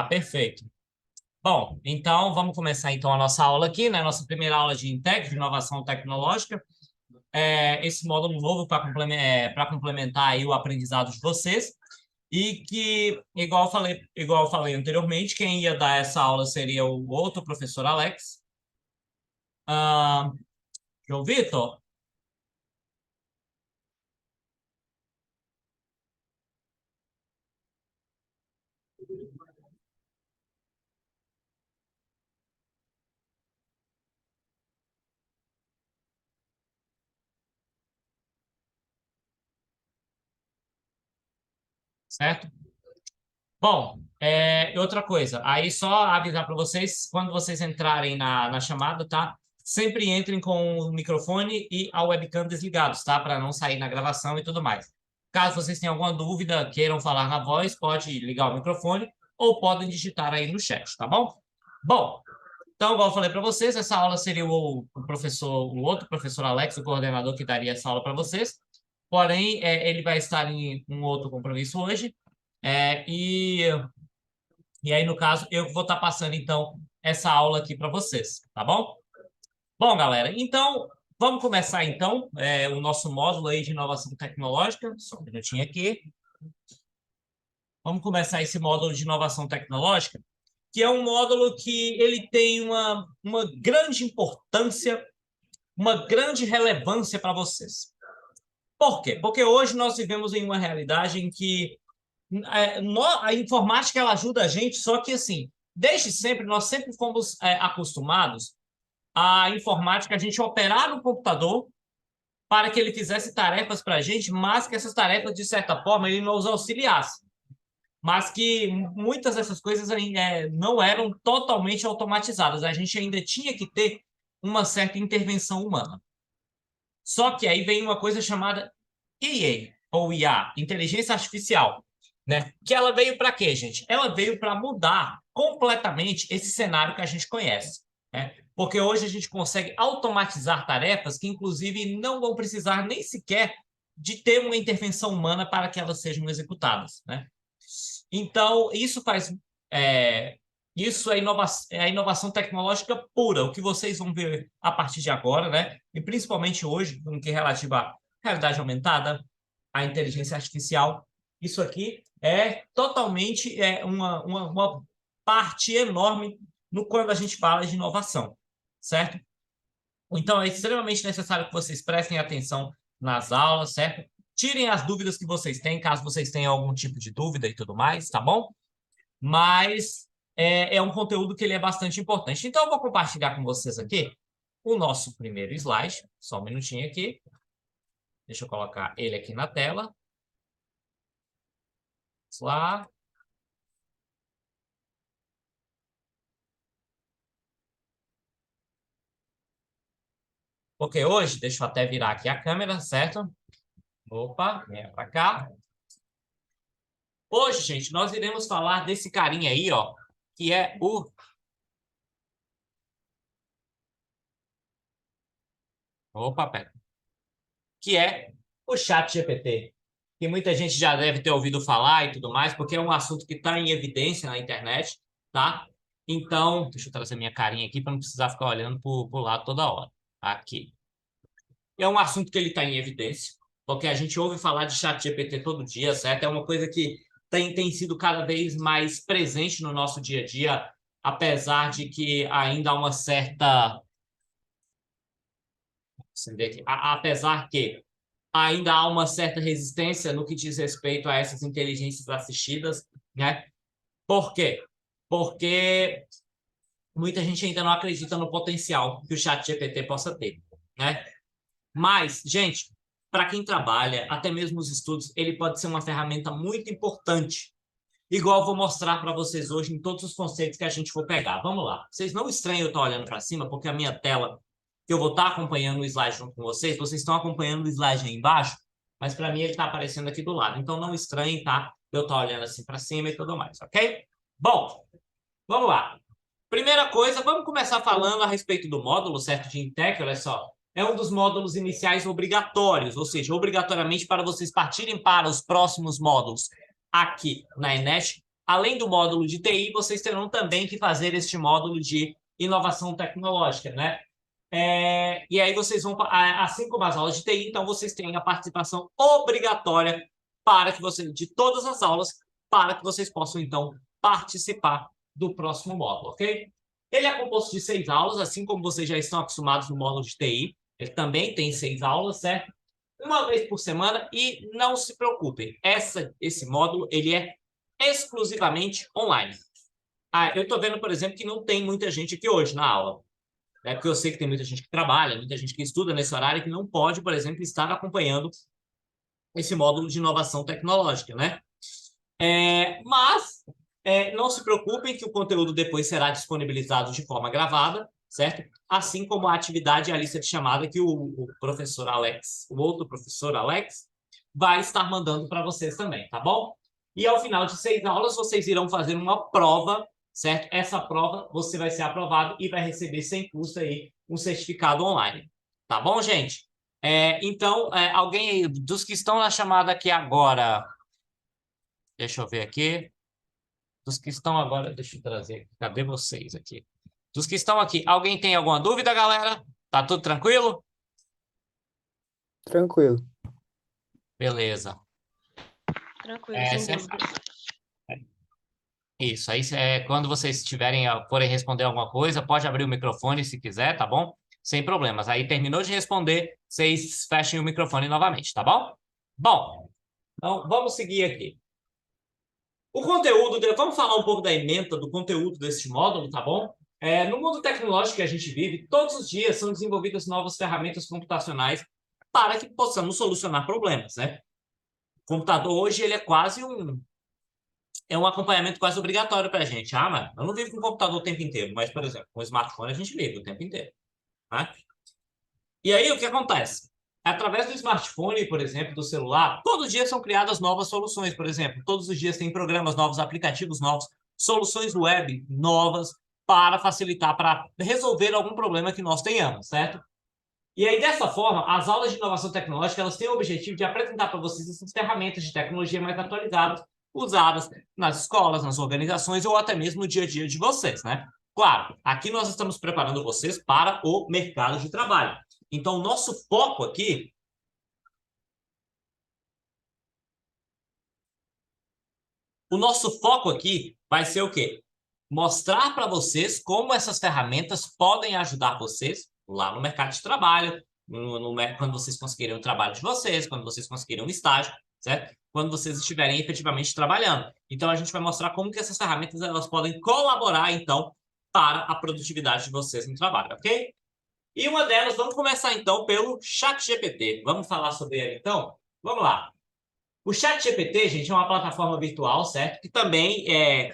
Perfeito. Bom, então vamos começar então a nossa aula aqui, né? Nossa primeira aula de InTech, de inovação tecnológica. Esse módulo novo para complementar aí o aprendizado de vocês. E que, igual eu falei anteriormente, quem ia dar essa aula seria o outro professor Alex. João Vitor? Certo? Bom, outra coisa, aí só avisar para vocês, quando vocês entrarem na chamada, tá? Sempre entrem com o microfone e a webcam desligados, tá? Para não sair na gravação e tudo mais. Caso vocês tenham alguma dúvida, queiram falar na voz, pode ligar o microfone ou podem digitar aí no chat, tá bom? Bom, então, igual eu falei para vocês, essa aula seria o outro professor Alex, o coordenador que daria essa aula para vocês. Porém, ele vai estar em um outro compromisso hoje. É, e, e aí, no caso, eu vou estar passando, então, essa aula aqui para vocês, tá bom? Bom, galera, então, vamos começar, então, o nosso módulo aí de inovação tecnológica. Só um minutinho aqui. Vamos começar esse módulo de inovação tecnológica, que é um módulo que ele tem uma grande importância, uma grande relevância para vocês. Por quê? Porque hoje nós vivemos em uma realidade em que a informática ela ajuda a gente, só que assim, desde sempre, nós sempre fomos acostumados a informática, a gente operar no computador para que ele fizesse tarefas para a gente, mas que essas tarefas, de certa forma, ele nos auxiliasse. Mas que muitas dessas coisas não eram totalmente automatizadas. A gente ainda tinha que ter uma certa intervenção humana. Só que aí vem uma coisa chamada IA, ou IA, Inteligência Artificial, né? Que ela veio para quê, gente? Ela veio para mudar completamente esse cenário que a gente conhece, né? Porque hoje a gente consegue automatizar tarefas que, inclusive, não vão precisar nem sequer de ter uma intervenção humana para que elas sejam executadas, né? Então, isso é a inovação tecnológica pura, o que vocês vão ver a partir de agora, né? E principalmente hoje, no que é relativo à realidade aumentada, à inteligência artificial. Isso aqui é totalmente uma parte enorme no quando a gente fala de inovação, certo? Então, é extremamente necessário que vocês prestem atenção nas aulas, certo? Tirem as dúvidas que vocês têm, caso vocês tenham algum tipo de dúvida e tudo mais, tá bom? Mas é um conteúdo que ele é bastante importante. Então, eu vou compartilhar com vocês aqui o nosso primeiro slide. Só um minutinho aqui. Deixa eu colocar ele aqui na tela. Vamos lá. Porque hoje, deixa eu até virar aqui a câmera, certo? Opa, vem para cá. Hoje, gente, nós iremos falar desse carinha aí, ó, que é o... Opa, pera. Que é o ChatGPT, que muita gente já deve ter ouvido falar e tudo mais, porque é um assunto que está em evidência na internet, tá? Então, deixa eu trazer minha carinha aqui para não precisar ficar olhando pro lado toda hora. Aqui. É um assunto que ele está em evidência, porque a gente ouve falar de ChatGPT todo dia, certo? É uma coisa que tem sido cada vez mais presente no nosso dia a dia, apesar de que ainda há uma certa... Apesar que ainda há uma certa resistência no que diz respeito a essas inteligências assistidas, né? Por quê? Porque muita gente ainda não acredita no potencial que o ChatGPT possa ter, né? Mas, gente, para quem trabalha, até mesmo os estudos, ele pode ser uma ferramenta muito importante. Igual eu vou mostrar para vocês hoje em todos os conceitos que a gente for pegar. Vamos lá. Vocês não estranham eu estar olhando para cima, porque a minha tela, que eu vou estar acompanhando o slide junto com vocês estão acompanhando o slide aí embaixo, mas para mim ele está aparecendo aqui do lado. Então não estranhem, tá? Eu estar olhando assim para cima e tudo mais, ok? Bom, vamos lá. Primeira coisa, vamos começar falando a respeito do módulo, certo? De Intec, olha só. É um dos módulos iniciais obrigatórios, ou seja, obrigatoriamente para vocês partirem para os próximos módulos aqui na ENET, além do módulo de TI, vocês terão também que fazer este módulo de inovação tecnológica, né? E aí vocês vão, assim como as aulas de TI, então vocês têm a participação obrigatória para que você, de todas as aulas, para que vocês possam, então, participar do próximo módulo, ok? Ele é composto de 6 aulas, assim como vocês já estão acostumados no módulo de TI. Ele também tem 6 aulas, certo? Uma vez por semana, e não se preocupem, esse módulo ele é exclusivamente online. Eu estou vendo, por exemplo, que não tem muita gente aqui hoje na aula, né? Porque eu sei que tem muita gente que trabalha, muita gente que estuda nesse horário que não pode, por exemplo, estar acompanhando esse módulo de inovação tecnológica, né? Mas não se preocupem que o conteúdo depois será disponibilizado de forma gravada, certo? Assim como a atividade e a lista de chamada que o professor Alex, o outro professor Alex, vai estar mandando para vocês também, tá bom? E ao final de 6 aulas, vocês irão fazer uma prova, certo? Essa prova você vai ser aprovado e vai receber sem custo aí um certificado online. Tá bom, gente? Então, alguém aí, dos que estão na chamada aqui agora, deixa eu ver aqui. Dos que estão agora, deixa eu trazer aqui. Cadê vocês aqui? Dos que estão aqui, alguém tem alguma dúvida, galera? Tá tudo tranquilo? Tranquilo. Beleza. Tranquilo, sem Sempre... dúvida. Isso, aí quando vocês forem responder alguma coisa, pode abrir o microfone se quiser, tá bom? Sem problemas. Aí terminou de responder, vocês fechem o microfone novamente, tá bom? Bom, então vamos seguir aqui. O conteúdo, vamos falar um pouco da ementa do conteúdo desse módulo, tá bom? No mundo tecnológico que a gente vive, todos os dias são desenvolvidas novas ferramentas computacionais para que possamos solucionar problemas, né? O computador hoje ele é quase um acompanhamento quase obrigatório para a gente. Mas eu não vivo com o computador o tempo inteiro, mas, por exemplo, com o smartphone a gente vive o tempo inteiro, né? E aí, o que acontece? Através do smartphone, por exemplo, do celular, todos os dias são criadas novas soluções, por exemplo. Todos os dias tem programas novos, aplicativos novos, soluções web novas para facilitar, para resolver algum problema que nós tenhamos, certo? E aí, dessa forma, as aulas de inovação tecnológica, elas têm o objetivo de apresentar para vocês essas ferramentas de tecnologia mais atualizadas, usadas nas escolas, nas organizações ou até mesmo no dia a dia de vocês, né? Claro, aqui nós estamos preparando vocês para o mercado de trabalho. Então, o nosso foco aqui vai ser o quê? Mostrar para vocês como essas ferramentas podem ajudar vocês lá no mercado de trabalho, quando vocês conseguirem o trabalho de vocês, quando vocês conseguirem um estágio, certo? Quando vocês estiverem efetivamente trabalhando. Então, a gente vai mostrar como que essas ferramentas elas podem colaborar, então, para a produtividade de vocês no trabalho, ok? E uma delas, vamos começar então pelo ChatGPT. Vamos falar sobre ele então? Vamos lá. O ChatGPT, gente, é uma plataforma virtual, certo? Que também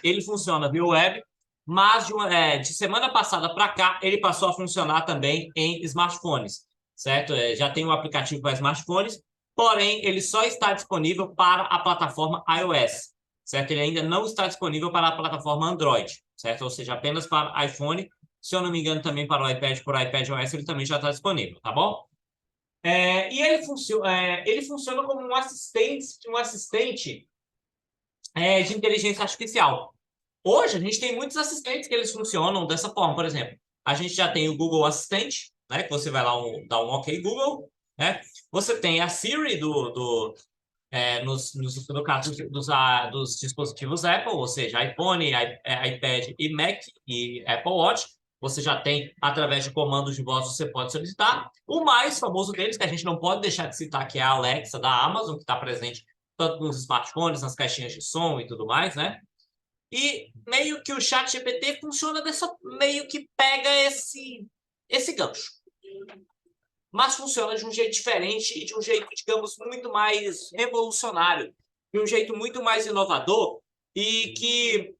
ele funciona via web, mas de semana passada para cá ele passou a funcionar também em smartphones, certo? Já tem um aplicativo para smartphones, porém ele só está disponível para a plataforma iOS, certo? Ele ainda não está disponível para a plataforma Android, certo? Ou seja, apenas para iPhone. Se eu não me engano, também para o iPad, por iPadOS, ele também já está disponível, tá bom? E ele funciona como um assistente de inteligência artificial. Hoje, a gente tem muitos assistentes que eles funcionam dessa forma. Por exemplo, a gente já tem o Google Assistente, né, que você vai lá dar um OK Google, né? Você tem a Siri no caso dos dispositivos Apple, ou seja, iPhone, iPad e Mac e Apple Watch. Você já tem, através de comandos de voz, você pode solicitar. O mais famoso deles, que a gente não pode deixar de citar, que é a Alexa da Amazon, que está presente tanto nos smartphones, nas caixinhas de som e tudo mais, né? E meio que o ChatGPT funciona meio que pega esse gancho. Mas funciona de um jeito diferente e de um jeito, digamos, muito mais revolucionário, de um jeito muito mais inovador e que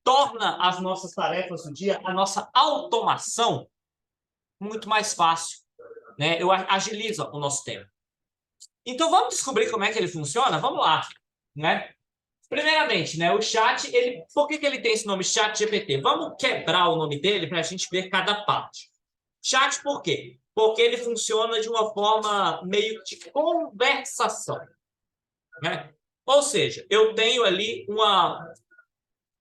torna as nossas tarefas do dia, a nossa automação, muito mais fácil, né? Agiliza o nosso tempo. Então, vamos descobrir como é que ele funciona? Vamos lá, né? Primeiramente, né, o chat, por que ele tem esse nome ChatGPT? Vamos quebrar o nome dele para a gente ver cada parte. Chat por quê? Porque ele funciona de uma forma meio de conversação, né? Ou seja, eu tenho ali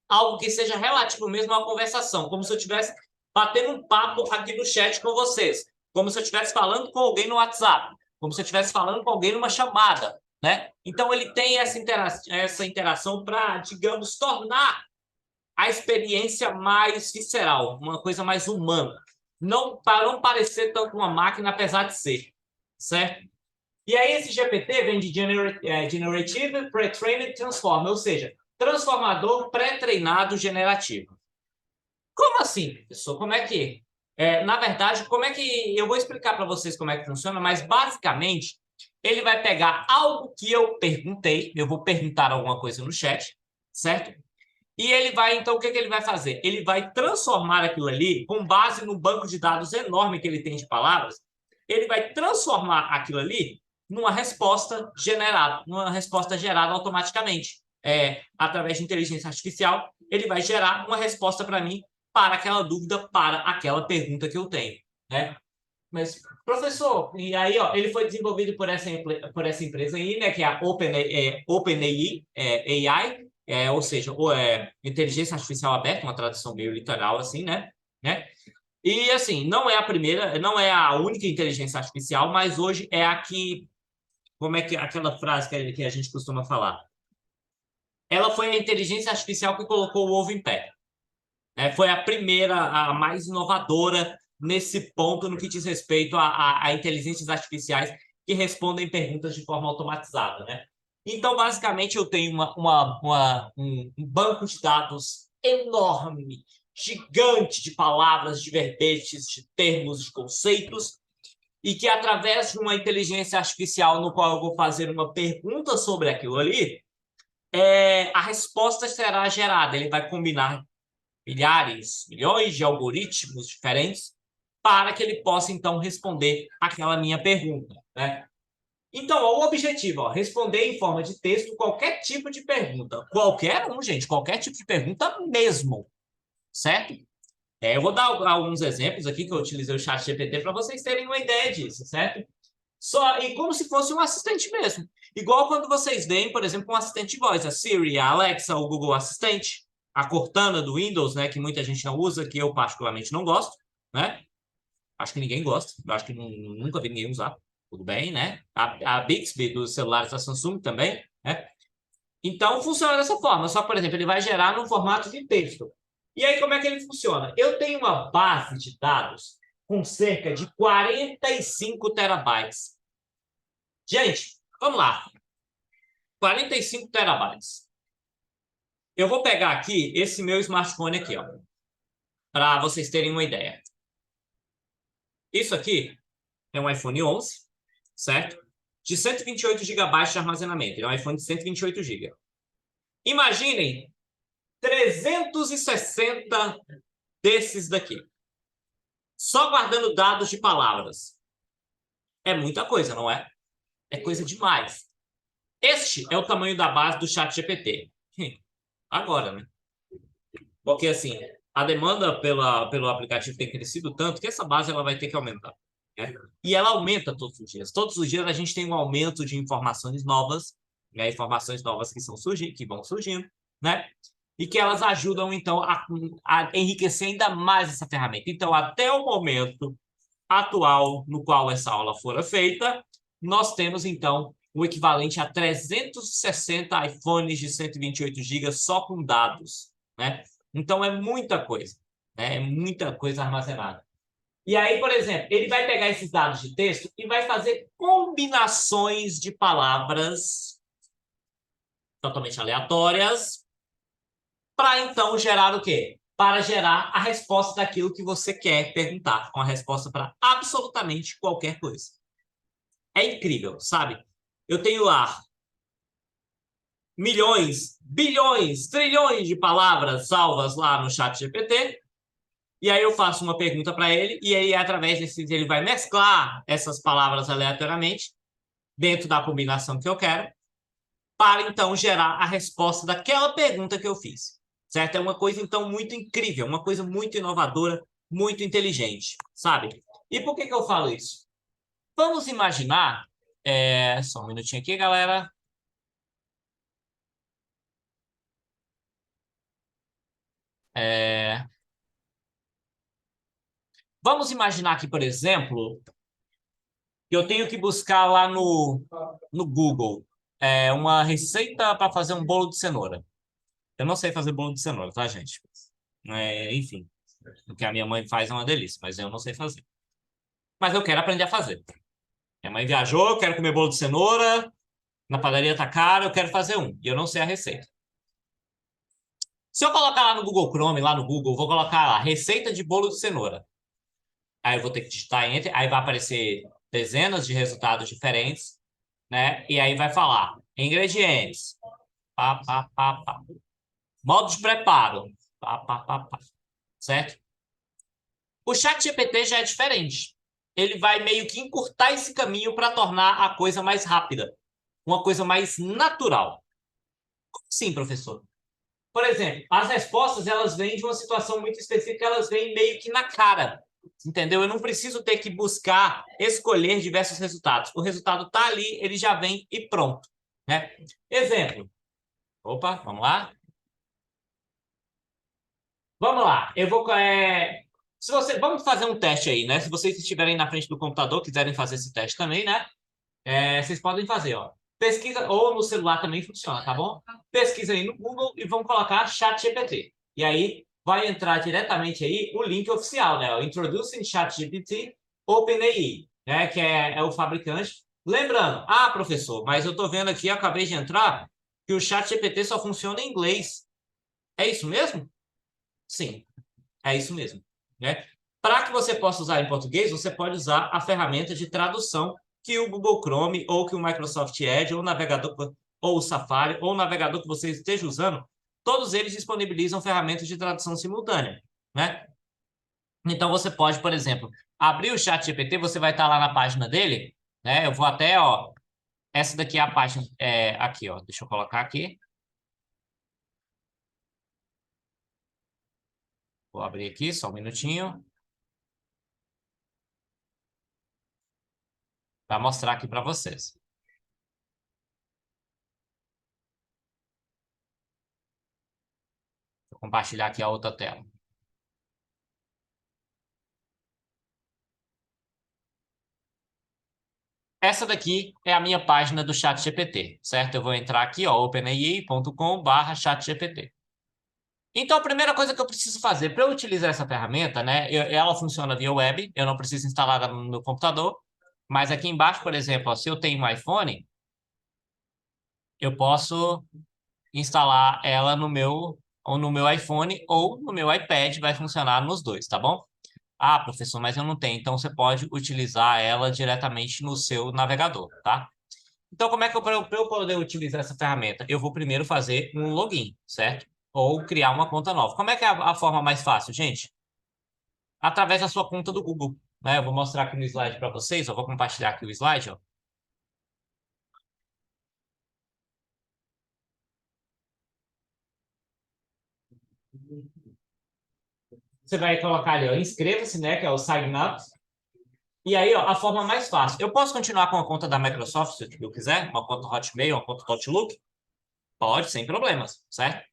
algo que seja relativo mesmo à conversação, como se eu estivesse batendo um papo aqui no chat com vocês, como se eu estivesse falando com alguém no WhatsApp, como se eu estivesse falando com alguém numa chamada, né? Então, ele tem essa interação para, digamos, tornar a experiência mais visceral, uma coisa mais humana. Não, para não parecer tanto uma máquina, apesar de ser, certo? E aí esse GPT vem de Generative Pre-Trained Transformer, ou seja, transformador pré-treinado generativo. Como assim, professor? Como é que... na verdade, como é que... Eu vou explicar para vocês como é que funciona, mas basicamente ele vai pegar algo que eu perguntei, eu vou perguntar alguma coisa no chat, certo? E ele vai, então, o que ele vai fazer? Ele vai transformar aquilo ali, com base no banco de dados enorme que ele tem de palavras, ele vai transformar aquilo ali numa resposta gerada automaticamente. Através de inteligência artificial, ele vai gerar uma resposta para mim, para aquela dúvida, para aquela pergunta que eu tenho, né? Mas, professor, e aí, ó, ele foi desenvolvido por essa empresa aí, né, que é a OpenAI, AI, ou seja, inteligência artificial aberta, uma tradução meio literal, assim, né? E, assim, não é a primeira, não é a única inteligência artificial, mas hoje é a que, como é que aquela frase que a gente costuma falar? Ela foi a inteligência artificial que colocou o ovo em pé. Foi a primeira, a mais inovadora nesse ponto no que diz respeito a inteligências artificiais que respondem perguntas de forma automatizada, né? Então, basicamente, eu tenho um banco de dados enorme, gigante de palavras, de verbetes, de termos, de conceitos, e que, através de uma inteligência artificial no qual eu vou fazer uma pergunta sobre aquilo ali, a resposta será gerada. Ele vai combinar milhares, milhões de algoritmos diferentes para que ele possa, então, responder aquela minha pergunta, né? Então, o objetivo, ó, responder em forma de texto qualquer tipo de pergunta. Qualquer um, gente, qualquer tipo de pergunta mesmo, certo? Eu vou dar alguns exemplos aqui que eu utilizei o chat GPT para vocês terem uma ideia disso, certo? E como se fosse um assistente mesmo. Igual quando vocês veem, por exemplo, um assistente de voz, a Siri, a Alexa, o Google Assistente, a Cortana do Windows, né, que muita gente não usa, que eu particularmente não gosto, né? Acho que ninguém gosta, eu acho que nunca vi ninguém usar. Tudo bem, né? A Bixby dos celulares da Samsung também, né? Então, funciona dessa forma. Só, por exemplo, ele vai gerar num formato de texto. E aí, como é que ele funciona? Eu tenho uma base de dados com cerca de 45 terabytes. Gente, vamos lá. 45 terabytes. Eu vou pegar aqui esse meu smartphone aqui, ó, para vocês terem uma ideia. Isso aqui é um iPhone 11, certo? De 128 GB de armazenamento. Ele é um iPhone de 128 GB. Imaginem 360 desses daqui. Só guardando dados de palavras. É muita coisa, não é? É coisa demais. Este é o tamanho da base do ChatGPT. Agora, né? Porque, assim, a demanda pelo aplicativo tem crescido tanto que essa base ela vai ter que aumentar, né? E ela aumenta todos os dias. Todos os dias a gente tem um aumento de informações novas, né? Informações novas que vão surgindo, né? E que elas ajudam, então, a enriquecer ainda mais essa ferramenta. Então, até o momento atual no qual essa aula fora feita, nós temos, então, o equivalente a 360 iPhones de 128 GB só com dados, né? Então, é muita coisa, né? É muita coisa armazenada. E aí, por exemplo, ele vai pegar esses dados de texto e vai fazer combinações de palavras totalmente aleatórias para, então, gerar o quê? Para gerar a resposta daquilo que você quer perguntar, com a resposta para absolutamente qualquer coisa. É incrível, sabe? Eu tenho lá milhões, bilhões, trilhões de palavras salvas lá no chat GPT, e aí eu faço uma pergunta para ele, e aí através desses ele vai mesclar essas palavras aleatoriamente dentro da combinação que eu quero, para então gerar a resposta daquela pergunta que eu fiz, certo? É uma coisa então muito incrível, uma coisa muito inovadora, muito inteligente, sabe? E por que eu falo isso? Vamos imaginar, só um minutinho aqui, galera. Vamos imaginar aqui, por exemplo, que eu tenho que buscar lá no Google uma receita para fazer um bolo de cenoura. Eu não sei fazer bolo de cenoura, tá, gente? Enfim, o que a minha mãe faz é uma delícia, mas eu não sei fazer. Mas eu quero aprender a fazer. Minha mãe viajou, eu quero comer bolo de cenoura, na padaria tá caro, eu quero fazer um, e eu não sei a receita. Se eu colocar lá no Google Chrome, lá no Google, vou colocar lá, receita de bolo de cenoura. Aí eu vou ter que digitar Enter, aí vai aparecer dezenas de resultados diferentes, né? E aí vai falar ingredientes, pá, pá, pá, pá. Modo de preparo, pá, pá, pá, pá. Certo? O ChatGPT já é diferente. Ele vai meio que encurtar esse caminho para tornar a coisa mais rápida, uma coisa mais natural. Como assim, professor? Por exemplo, as respostas elas vêm de uma situação muito específica, elas vêm meio que na cara, entendeu? Eu não preciso ter que buscar, escolher diversos resultados. O resultado está ali, ele já vem e pronto, né? Exemplo. Opa, vamos lá. Vamos lá. Eu vou vamos fazer um teste aí, né? Se vocês estiverem na frente do computador, quiserem fazer esse teste também, né? Vocês podem fazer, ó. Pesquisa, ou no celular também funciona, tá bom? Pesquisa aí no Google e vão colocar ChatGPT. E aí vai entrar diretamente aí o link oficial, né? O Introducing ChatGPT OpenAI, né? Que é o fabricante. Lembrando, professor, mas eu tô vendo aqui, acabei de entrar, que o ChatGPT só funciona em inglês. É isso mesmo? Sim, é isso mesmo, né? Para que você possa usar em português, você pode usar a ferramenta de tradução que o Google Chrome ou que o Microsoft Edge ou o navegador ou o Safari ou o navegador que você esteja usando, todos eles disponibilizam ferramentas de tradução simultânea, né? Então você pode, por exemplo, abrir o ChatGPT, você vai estar lá na página dele, né? Eu vou até, ó, essa daqui é a página, aqui, ó, deixa eu colocar aqui. Vou abrir aqui, só um minutinho. Para mostrar aqui para vocês. Vou compartilhar aqui a outra tela. Essa daqui é a minha página do ChatGPT, certo? Eu vou entrar aqui, ó, openai.com/ChatGPT. Então, a primeira coisa que eu preciso fazer para eu utilizar essa ferramenta, né? Ela funciona via web, eu não preciso instalar ela no meu computador, mas aqui embaixo, por exemplo, ó, se eu tenho um iPhone, eu posso instalar ela no meu iPhone ou no meu iPad, vai funcionar nos dois, tá bom? Professor, mas eu não tenho. Então, você pode utilizar ela diretamente no seu navegador, tá? Então, como é que para eu poder utilizar essa ferramenta? Eu vou primeiro fazer um login, certo? Ou criar uma conta nova. Como é que é a forma mais fácil, gente? Através da sua conta do Google, né? Eu vou mostrar aqui no slide para vocês. Eu vou compartilhar aqui o slide, ó. Você vai colocar ali, ó, inscreva-se, né? Que é o sign up. E aí, ó, a forma mais fácil. Eu posso continuar com a conta da Microsoft, se eu quiser, uma conta Hotmail, uma conta Outlook? Pode, sem problemas, certo?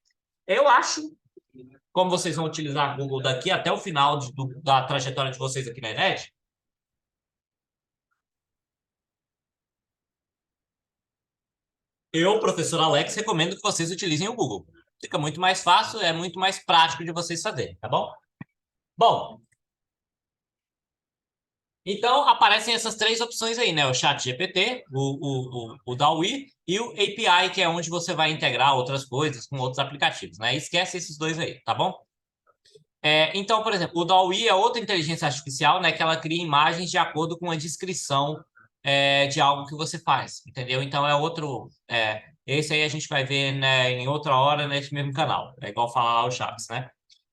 Eu acho, como vocês vão utilizar o Google daqui até o final da trajetória de vocês aqui na internet, eu, professor Alex, recomendo que vocês utilizem o Google. Fica muito mais fácil, é muito mais prático de vocês fazerem, tá bom? Bom, então aparecem essas três opções aí, né? O ChatGPT, o DALL-E e o API, que é onde você vai integrar outras coisas com outros aplicativos, né? Esquece esses dois aí, tá bom? Então, por exemplo, o DALL-E é outra inteligência artificial, né? Que ela cria imagens de acordo com a descrição de algo que você faz, entendeu? Então, é outro... esse aí a gente vai ver, né, em outra hora nesse mesmo canal. É igual falar lá o Chaves, né?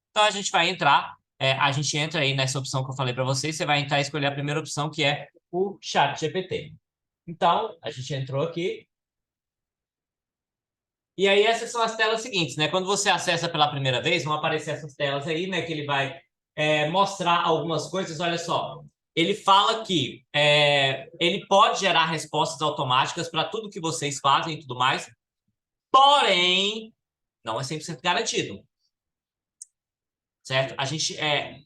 Então, a gente vai entrar... a gente entra aí nessa opção que eu falei para vocês. Você vai entrar e escolher a primeira opção, que é o ChatGPT. Então, a gente entrou aqui. E aí, essas são as telas seguintes, né? Quando você acessa pela primeira vez, vão aparecer essas telas aí, né? Que ele vai mostrar algumas coisas. Olha só, ele fala que ele pode gerar respostas automáticas para tudo que vocês fazem e tudo mais, porém, não é 100% garantido. certo? A gente é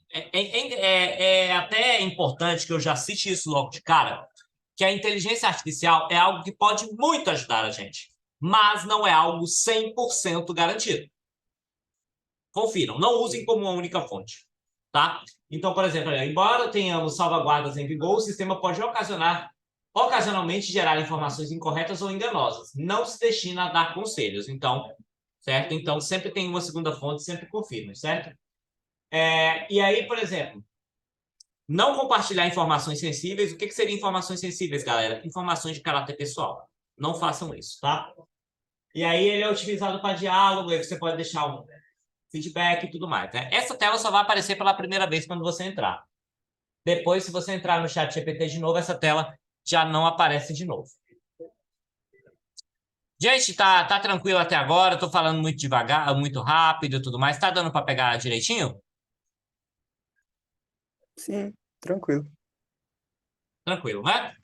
até importante que eu já cite isso logo de cara, que a inteligência artificial é algo que pode muito ajudar a gente, mas não é algo 100% garantido. Confiram, não usem como uma única fonte, tá? Então, por exemplo, embora tenhamos salvaguardas em vigor, o sistema pode ocasionalmente gerar informações incorretas ou enganosas. Não se destina a dar conselhos, então, certo? Então, sempre tem uma segunda fonte, sempre confirme, certo? E aí, por exemplo, não compartilhar informações sensíveis. O que seriam informações sensíveis, galera? Informações de caráter pessoal. Não façam isso, tá? E aí ele é utilizado para diálogo, aí você pode deixar um feedback e tudo mais, né? Essa tela só vai aparecer pela primeira vez quando você entrar. Depois, se você entrar no chat GPT de novo, essa tela já não aparece de novo. Gente, tá tranquilo até agora? Eu tô falando muito devagar, muito rápido e tudo mais. Tá dando para pegar direitinho? Sim, tranquilo. Tranquilo, né?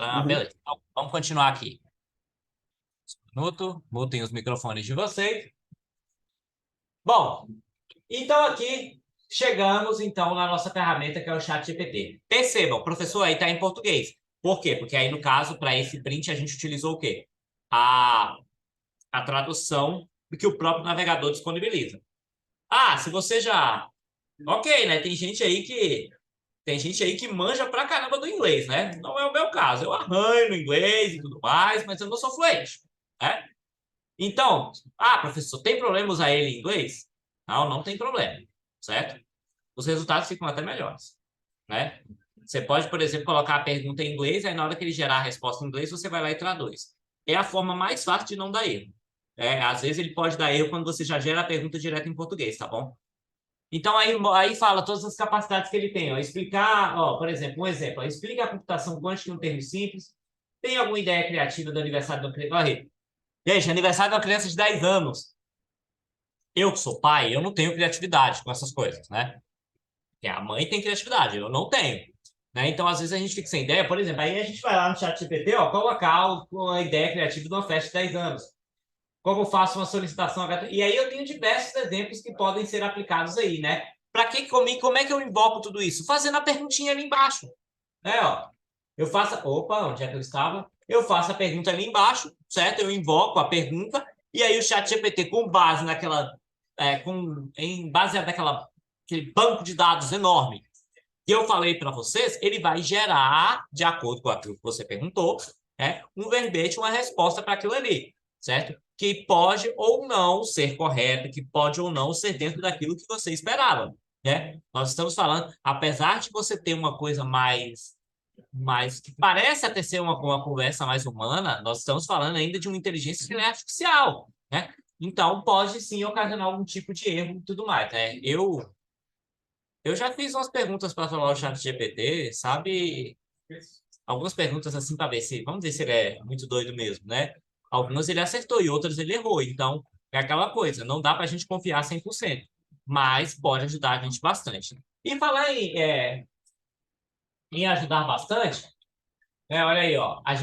Uhum. Beleza. Então, vamos continuar aqui. Minuto, mutem os microfones de vocês. Bom, então aqui chegamos então na nossa ferramenta que é o ChatGPT. Percebam, professor, aí está em português. Por quê? Porque aí no caso, para esse print, a gente utilizou o quê? A tradução que o próprio navegador disponibiliza. Ah, se você já... Ok, né? Tem gente aí que manja pra caramba do inglês, né? Não é o meu caso. Eu arranho no inglês e tudo mais, mas eu não sou fluente, né? Então, professor, tem problema usar ele em inglês? Não, não tem problema, certo? Os resultados ficam até melhores, né? Você pode, por exemplo, colocar a pergunta em inglês, aí na hora que ele gerar a resposta em inglês, você vai lá e traduz. É a forma mais fácil de não dar erro. Às vezes ele pode dar erro quando você já gera a pergunta direto em português, tá bom? Então, aí fala todas as capacidades que ele tem. Ó, explicar, por exemplo, um exemplo. Ó, explica a computação quântica em um termo simples. Tem alguma ideia criativa do aniversário da criança? Olha, gente, aniversário de uma criança de 10 anos. Eu que sou pai, eu não tenho criatividade com essas coisas, né? Porque a mãe tem criatividade, eu não tenho. Né? Então, às vezes, a gente fica sem ideia. Por exemplo, aí a gente vai lá no chat GPT, colocar a ideia criativa de uma festa de 10 anos. Como eu faço uma solicitação? E aí eu tenho diversos exemplos que podem ser aplicados aí, né? Para que comigo? Como é que eu invoco tudo isso? Fazendo a perguntinha ali embaixo. Eu faço... Opa, onde é que eu estava? Eu faço a pergunta ali embaixo, certo? Eu invoco a pergunta e aí o chat GPT, com base naquela... em base aquele banco de dados enorme que eu falei para vocês, ele vai gerar, de acordo com aquilo que você perguntou, um verbete, uma resposta para aquilo ali, certo? Que pode ou não ser correto, que pode ou não ser dentro daquilo que você esperava, né? Nós estamos falando, apesar de você ter uma coisa mais que parece até ser uma conversa mais humana, nós estamos falando ainda de uma inteligência que não é artificial, né? Então, pode sim ocasionar algum tipo de erro e tudo mais, né? Eu já fiz umas perguntas para falar o chat GPT, sabe? Algumas perguntas assim para ver se, vamos ver se ele é muito doido mesmo, né? Algumas ele acertou e outras ele errou. Então, é aquela coisa, não dá para a gente confiar 100%, mas pode ajudar a gente bastante. E falar em ajudar bastante, olha aí,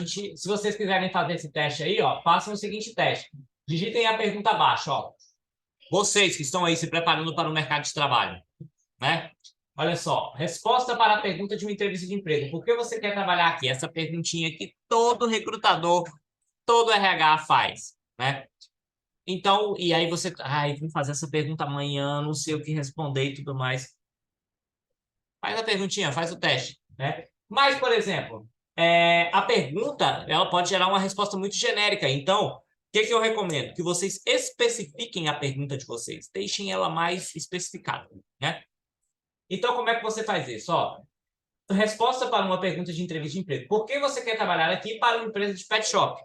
se vocês quiserem fazer esse teste aí, façam o seguinte teste. Digitem a pergunta abaixo, Vocês que estão aí se preparando para o mercado de trabalho, né? Olha só, resposta para a pergunta de uma entrevista de emprego. Por que você quer trabalhar aqui? Essa perguntinha que todo recrutador, todo RH faz, né? Então, e aí você... vou fazer essa pergunta amanhã, não sei o que responder e tudo mais. Faz a perguntinha, faz o teste, né? Mas, por exemplo, a pergunta, ela pode gerar uma resposta muito genérica. Então, o que eu recomendo? Que vocês especifiquem a pergunta de vocês. Deixem ela mais especificada, né? Então, como é que você faz isso? Resposta para uma pergunta de entrevista de emprego. Por que você quer trabalhar aqui para uma empresa de pet shop?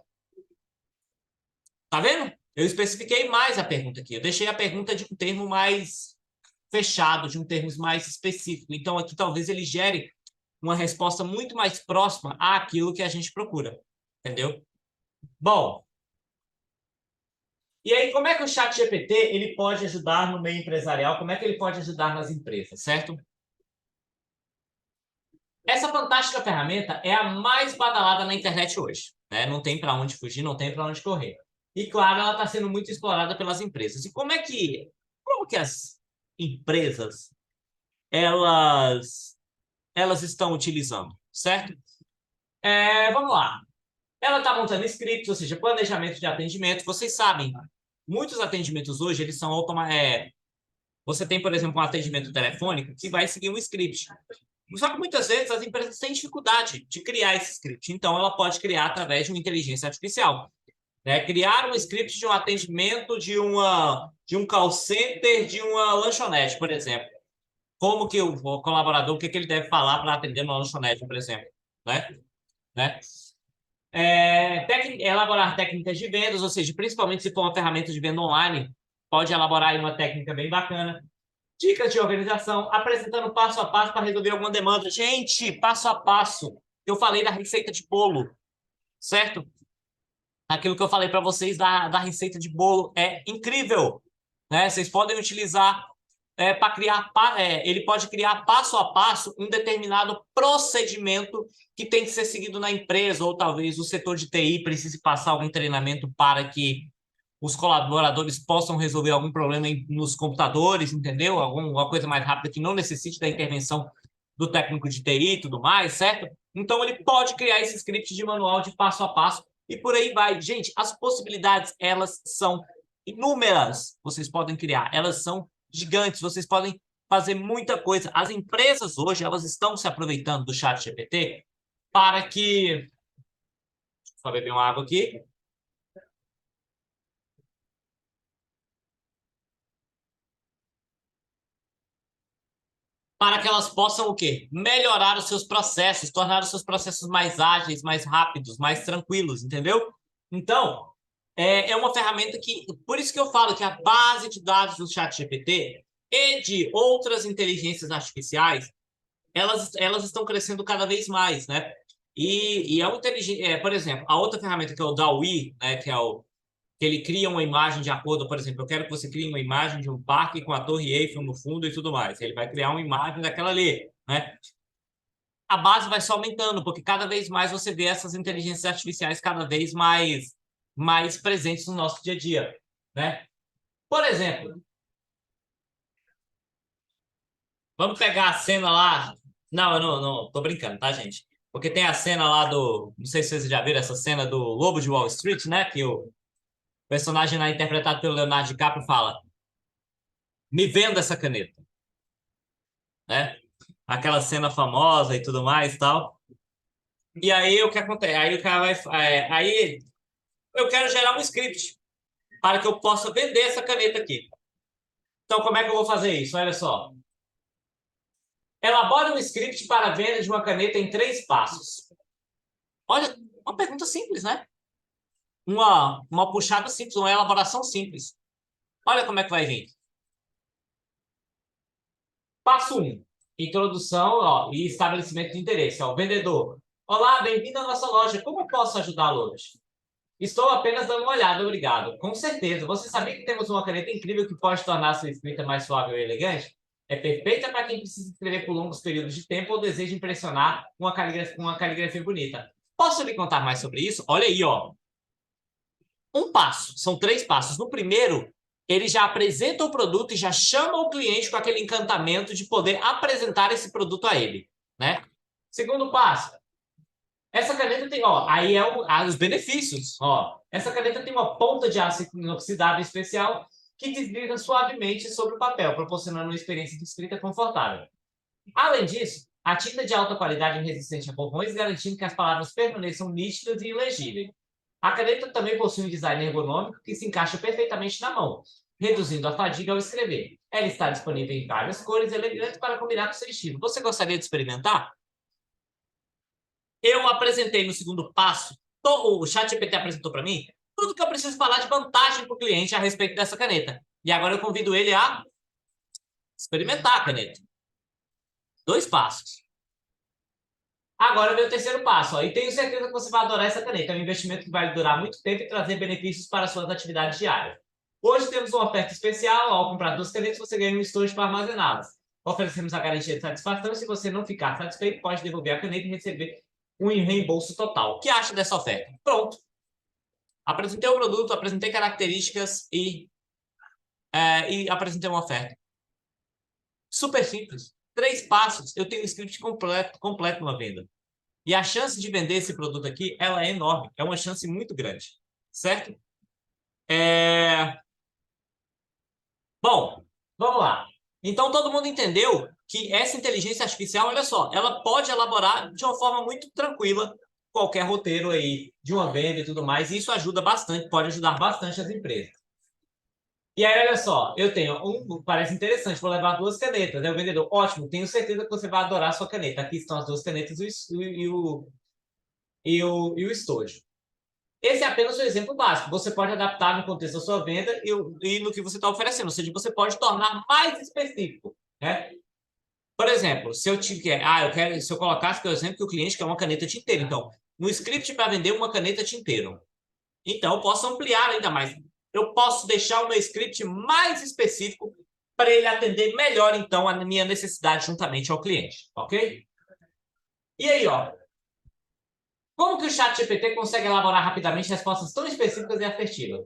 Tá vendo? Eu especifiquei mais a pergunta aqui. Eu deixei a pergunta de um termo mais fechado, de um termo mais específico. Então, aqui talvez ele gere uma resposta muito mais próxima àquilo que a gente procura. Entendeu? Bom, e aí como é que o ChatGPT ele pode ajudar no meio empresarial? Como é que ele pode ajudar nas empresas, certo? Essa fantástica ferramenta é a mais badalada na internet hoje, né? Não tem para onde fugir, não tem para onde correr. E, claro, ela está sendo muito explorada pelas empresas. E como que empresas elas estão utilizando, certo? Vamos lá. Ela está montando scripts, ou seja, planejamento de atendimento. Vocês sabem, muitos atendimentos hoje, eles são Você tem, por exemplo, um atendimento telefônico que vai seguir um script. Só que muitas vezes as empresas têm dificuldade de criar esse script. Então, ela pode criar através de uma inteligência artificial. Né? Criar um script de um atendimento de um call center, de uma lanchonete, por exemplo. Como que o colaborador, o que ele deve falar para atender uma lanchonete, por exemplo. Né? Elaborar técnicas de vendas, ou seja, principalmente se for uma ferramenta de venda online, pode elaborar aí uma técnica bem bacana. Dicas de organização, apresentando passo a passo para resolver alguma demanda. Gente, passo a passo. Eu falei da receita de bolo, certo? Aquilo que eu falei para vocês da receita de bolo é incrível. Né? Vocês podem utilizar para criar... ele pode criar passo a passo um determinado procedimento que tem que ser seguido na empresa, ou talvez o setor de TI precise passar algum treinamento para que os colaboradores possam resolver algum problema nos computadores, entendeu? Alguma coisa mais rápida que não necessite da intervenção do técnico de TI e tudo mais, certo? Então, ele pode criar esse script de manual de passo a passo e por aí vai. Gente, as possibilidades, elas são inúmeras. Vocês podem criar. Elas são gigantes. Vocês podem fazer muita coisa. As empresas hoje, elas estão se aproveitando do ChatGPT para que... Deixa eu só beber uma água aqui. Para que elas possam o quê? Melhorar os seus processos, tornar os seus processos mais ágeis, mais rápidos, mais tranquilos, entendeu? Então, é uma ferramenta que... Por isso que eu falo que a base de dados do ChatGPT e de outras inteligências artificiais, elas estão crescendo cada vez mais, né? E é uma inteligência... por exemplo, a outra ferramenta que é o DALL-E, né, que ele cria uma imagem de acordo, por exemplo, eu quero que você crie uma imagem de um parque com a Torre Eiffel no fundo e tudo mais. Ele vai criar uma imagem daquela ali, né? A base vai só aumentando, porque cada vez mais você vê essas inteligências artificiais cada vez mais presentes no nosso dia a dia, né? Por exemplo, vamos pegar a cena lá... Não, eu não tô brincando, tá, gente? Porque tem a cena lá do... Não sei se vocês já viram essa cena do Lobo de Wall Street, né? Que o personagem lá interpretado pelo Leonardo DiCaprio fala: me venda essa caneta, né? Aquela cena famosa e tudo mais, tal. E aí o que acontece? Aí o cara vai... aí eu quero gerar um script para que eu possa vender essa caneta aqui. Então, como é que eu vou fazer isso? Olha só. Elabore um script para a venda de uma caneta em 3 passos. Olha, uma pergunta simples, né? Uma puxada simples, uma elaboração simples. Olha como é que vai vir. Passo 1. Introdução e estabelecimento de interesse. Vendedor. Olá, bem-vindo à nossa loja. Como eu posso ajudá-lo hoje? Estou apenas dando uma olhada, obrigado. Com certeza. Você sabia que temos uma caneta incrível que pode tornar sua escrita mais suave e elegante? É perfeita para quem precisa escrever por longos períodos de tempo ou deseja impressionar com uma caligrafia bonita. Posso lhe contar mais sobre isso? Olha aí, ó. Um passo. São 3 passos. No primeiro, ele já apresenta o produto e já chama o cliente com aquele encantamento de poder apresentar esse produto a ele, né? Segundo passo. Essa caneta tem, aí os benefícios, Essa caneta tem uma ponta de aço inoxidável especial que desliza suavemente sobre o papel, proporcionando uma experiência de escrita confortável. Além disso, a tinta de alta qualidade é resistente a borrões, garantindo que as palavras permaneçam nítidas e ilegíveis. A caneta também possui um design ergonômico que se encaixa perfeitamente na mão, reduzindo a fadiga ao escrever. Ela está disponível em várias cores elegantes para combinar com seu estilo. Você gostaria de experimentar? Eu apresentei no segundo passo, o ChatGPT apresentou para mim tudo que eu preciso falar de vantagem para o cliente a respeito dessa caneta. E agora eu convido ele a experimentar a caneta. 2 passos. Agora vem o terceiro passo. E tenho certeza que você vai adorar essa caneta. É um investimento que vai durar muito tempo e trazer benefícios para suas atividades diárias. Hoje temos uma oferta especial. Ao comprar 2 canetas, você ganha um estojo para armazená-las. Oferecemos a garantia de satisfação. Se você não ficar satisfeito, pode devolver a caneta e receber um reembolso total. O que acha dessa oferta? Pronto. Apresentei o produto, apresentei características e apresentei uma oferta. Super simples. 3 passos, eu tenho um script completo numa venda. E a chance de vender esse produto aqui, ela é enorme. É uma chance muito grande. Certo? Bom, vamos lá. Então, todo mundo entendeu que essa inteligência artificial, olha só, ela pode elaborar de uma forma muito tranquila qualquer roteiro aí de uma venda e tudo mais. E isso ajuda bastante, pode ajudar bastante as empresas. E aí, olha só, eu tenho parece interessante, vou levar 2 canetas. Aí o vendedor, ótimo, tenho certeza que você vai adorar a sua caneta. Aqui estão as 2 canetas e o estojo. Esse é apenas o exemplo básico. Você pode adaptar no contexto da sua venda e no que você está oferecendo. Ou seja, você pode tornar mais específico, né? Por exemplo, se eu colocasse, por exemplo, que o cliente quer uma caneta tinteiro. Então, no script para vender uma caneta tinteiro. Então, eu posso ampliar ainda mais. Eu posso deixar o meu script mais específico para ele atender melhor, então, a minha necessidade juntamente ao cliente, ok? E aí, ó. Como que o ChatGPT consegue elaborar rapidamente respostas tão específicas e assertivas?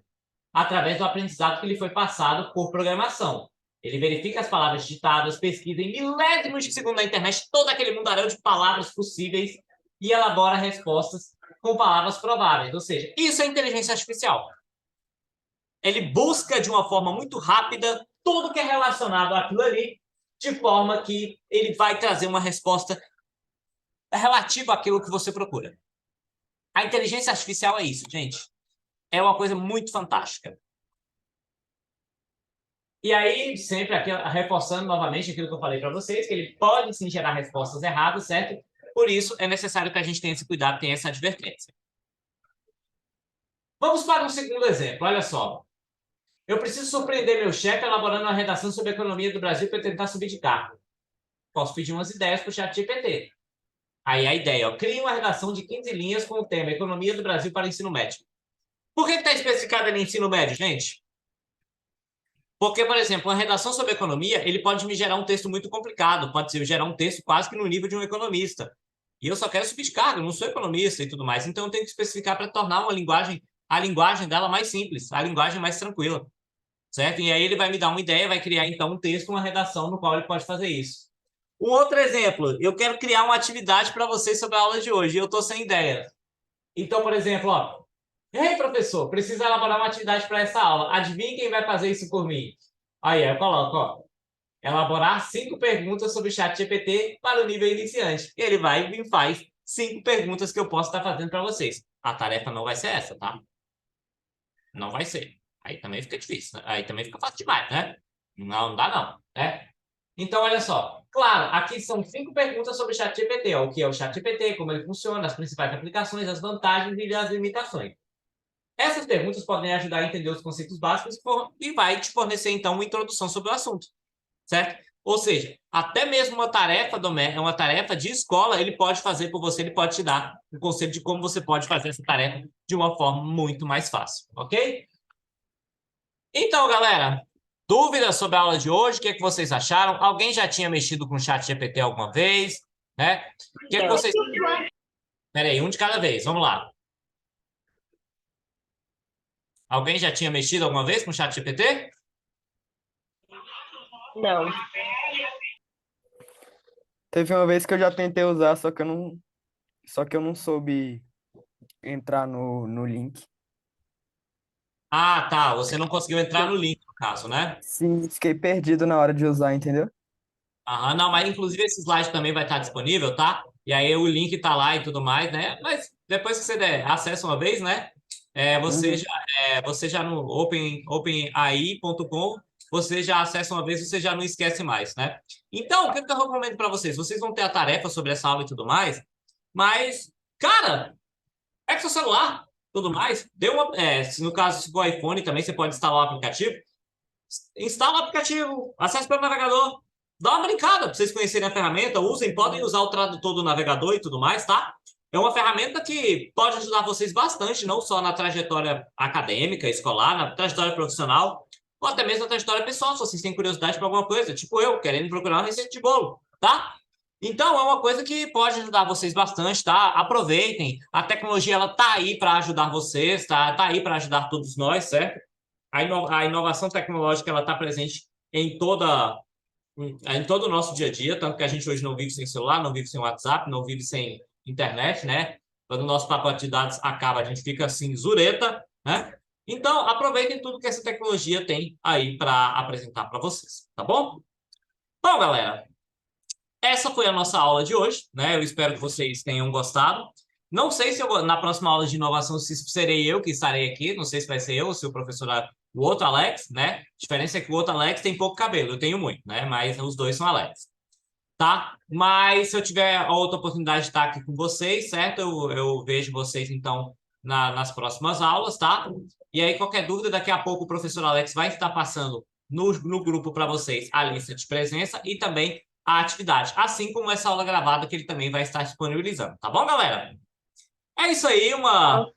Através do aprendizado que lhe foi passado por programação. Ele verifica as palavras digitadas, pesquisa em milésimos de segundo na internet todo aquele mundaréu de palavras possíveis e elabora respostas com palavras prováveis. Ou seja, isso é inteligência artificial. Ele busca de uma forma muito rápida tudo que é relacionado àquilo ali, de forma que ele vai trazer uma resposta relativa àquilo que você procura. A inteligência artificial é isso, gente. É uma coisa muito fantástica. E aí, sempre aqui, reforçando novamente aquilo que eu falei para vocês, que ele pode sim gerar respostas erradas, certo? Por isso, é necessário que a gente tenha esse cuidado, tenha essa advertência. Vamos para um segundo exemplo, olha só. Eu preciso surpreender meu chefe elaborando uma redação sobre a economia do Brasil para tentar subir de cargo. Posso pedir umas ideias para o ChatGPT. Aí a ideia, ó, crie uma redação de 15 linhas com o tema Economia do Brasil para ensino médio. Por que está especificado ali ensino médio, gente? Porque, por exemplo, uma redação sobre economia, ele pode me gerar um texto muito complicado, pode gerar um texto quase que no nível de um economista. E eu só quero subir de cargo, eu não sou economista e tudo mais. Então, eu tenho que especificar para tornar a linguagem dela mais simples, a linguagem mais tranquila. Certo? E aí ele vai me dar uma ideia, vai criar, então, um texto, uma redação no qual ele pode fazer isso. Um outro exemplo, eu quero criar uma atividade para vocês sobre a aula de hoje, e eu estou sem ideia. Então, por exemplo, ó, ei, professor, preciso elaborar uma atividade para essa aula. Adivinha quem vai fazer isso por mim? Aí eu coloco, ó, elaborar 5 perguntas sobre o ChatGPT para o nível iniciante. Ele vai e faz 5 perguntas que eu posso estar fazendo para vocês. A tarefa não vai ser essa, tá? Não vai ser. Aí também fica difícil, né? Aí também fica fácil demais, né? Não dá não, né? Então, olha só. Claro, aqui são 5 perguntas sobre o ChatGPT. O que é o ChatGPT, como ele funciona, as principais aplicações, as vantagens e as limitações. Essas perguntas podem ajudar a entender os conceitos básicos e vai te fornecer, então, uma introdução sobre o assunto. Certo? Ou seja, até mesmo uma tarefa de escola, ele pode fazer por você, ele pode te dar um conselho de como você pode fazer essa tarefa de uma forma muito mais fácil, ok? Então, galera, dúvidas sobre a aula de hoje? O que é que vocês acharam? Alguém já tinha mexido com o ChatGPT alguma vez? Né? O que é que vocês... Peraí, um de cada vez, vamos lá. Alguém já tinha mexido alguma vez com o ChatGPT? Não. Teve uma vez que eu já tentei usar, só que eu não soube entrar no link. Ah, tá. Você não conseguiu entrar no link, no caso, né? Sim, fiquei perdido na hora de usar, entendeu? Aham, não, mas inclusive esse slide também vai estar disponível, tá? E aí o link tá lá e tudo mais, né? Mas depois que você der acesso uma vez, né? Você já no openai.com, você já acessa uma vez, você já não esquece mais, né? Então, o que eu recomendo para vocês? Vocês vão ter a tarefa sobre essa aula e tudo mais, mas, cara, pega seu celular, tudo mais, se no caso se for iPhone também, você pode instalar o aplicativo, instala o aplicativo, acesse pelo navegador, dá uma brincada para vocês conhecerem a ferramenta, podem usar o tradutor do navegador e tudo mais, tá? É uma ferramenta que pode ajudar vocês bastante, não só na trajetória acadêmica, escolar, na trajetória profissional, ou até mesmo na trajetória pessoal, se vocês têm curiosidade por alguma coisa, tipo eu, querendo procurar uma receita de bolo, tá? Então, é uma coisa que pode ajudar vocês bastante, tá? Aproveitem, a tecnologia, ela tá aí para ajudar vocês, tá? Tá aí para ajudar todos nós, certo? A inovação tecnológica, ela tá presente em em todo o nosso dia a dia, tanto que a gente hoje não vive sem celular, não vive sem WhatsApp, não vive sem internet, né? Quando o nosso pacote de dados acaba, a gente fica assim, zureta, né? Então, aproveitem tudo que essa tecnologia tem aí para apresentar para vocês, tá bom? Bom, galera, essa foi a nossa aula de hoje, né? Eu espero que vocês tenham gostado. Não sei se na próxima aula de inovação se serei eu que estarei aqui, não sei se vai ser eu ou se o professor, o outro Alex, né? A diferença é que o outro Alex tem pouco cabelo, eu tenho muito, né? Mas os dois são Alex, tá? Mas se eu tiver a outra oportunidade de estar aqui com vocês, certo? Eu vejo vocês, então, nas próximas aulas, tá? E aí, qualquer dúvida, daqui a pouco o professor Alex vai estar passando no grupo para vocês a lista de presença e também a atividade, assim como essa aula gravada que ele também vai estar disponibilizando, tá bom, galera? É isso aí, uma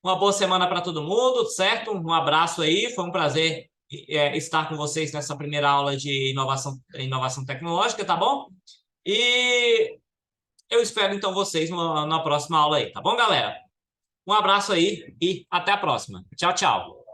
boa semana para todo mundo, certo? Um abraço aí, foi um prazer estar com vocês nessa primeira aula de inovação tecnológica, tá bom? E eu espero então vocês na próxima aula aí, tá bom, galera? Um abraço aí e até a próxima. Tchau, tchau.